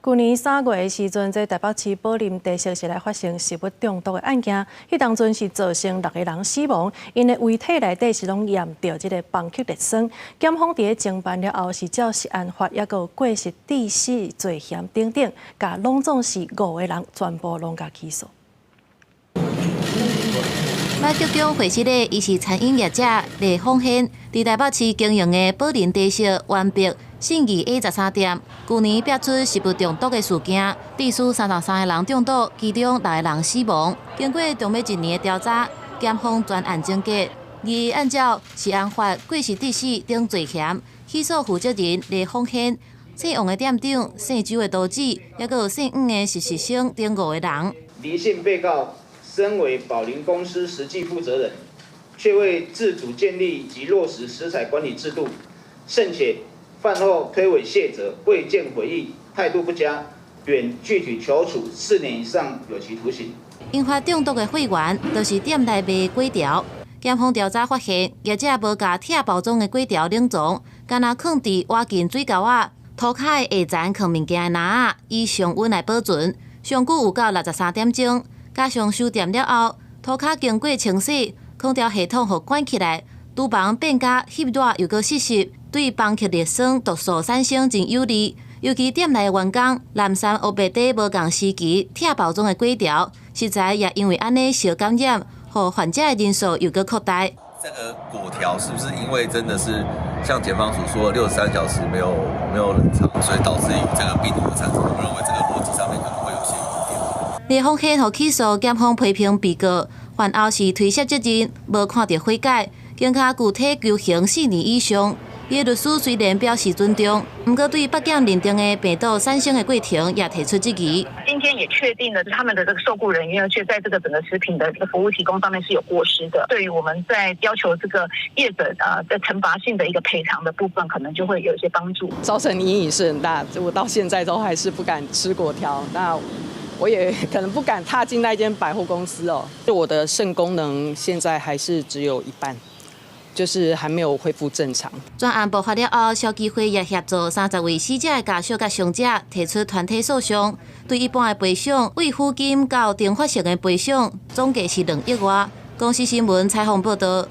去年3月的时阵，在台北市宝林地设施内发生食物中毒的案件，迄当阵是造成6个人死亡，因的遗体内底是拢验到这个蚌壳列酸。检方伫侦办了后，是照食案法，也有过失致死罪嫌等等，甲拢总是5个人全部拢甲起诉。马局长会室内，伊是餐饮业者李凤贤，伫台北市经营的宝林地设完璧信义 A13店，去年爆出食物中毒的事件，致死33个人中毒，其中6个人死亡。经过长达1年的调查，检方专案终结，而按照食安法过失致死等罪嫌，起诉负责人李凤贤、姓王的店长、姓周的杜子，也有姓黄的实习生等5个人。黎姓被告身为宝林公司实际负责人，却未自主建立及落实食材管理制度，甚且饭后推诿卸责、未见悔意、态度不佳，愿具体求处4年以上有期徒刑。引发中毒的会员都是店内卖粿条，检方调查发现，业者无甲拆包装的粿条冷藏，干那放伫挖进水沟仔，涂骹的下层放物件的篮仔，以常温来保存，上久有到63点钟。加上收店了后，涂骹经过清洗，空调系统互关起来，厨房变甲翕热又搁湿湿，对蚌壳列酸毒素产生真有利。尤其店内的员工蓝山黑白底无共时期拆包装的粿条，实在也因为安尼小感染，互患者的人数又搁扩大。这个果条是不是因为真的是像检方所说的63小时没有冷藏，所以导致于这个病毒的产生？我认为这个逻辑上面可能会有些疑点。李凤贤互起诉，检方批评被告犯后是推卸责任，无看到悔改，更加具体求刑4年以上。伊律师虽然表示尊重，不过对北检认定的病毒产生的过程也提出质疑。今天也确定了，他们的这个受雇人员却在这个整个食品的这个服务提供上面是有过失的。对于我们在要求这个业者的惩罚性的一个赔偿的部分，可能就会有一些帮助。造成阴影是很大，我到现在都还是不敢吃果条。那我也可能不敢踏进那间百货公司哦。我的肾功能现在还是只有1半。就是还没有恢复正常。专案爆发了后，消基会也协助30位死者的家属甲伤者提出团体诉讼，对一般的赔偿、慰抚金到定发性的赔偿，总计是2亿外。公司新闻采访报道。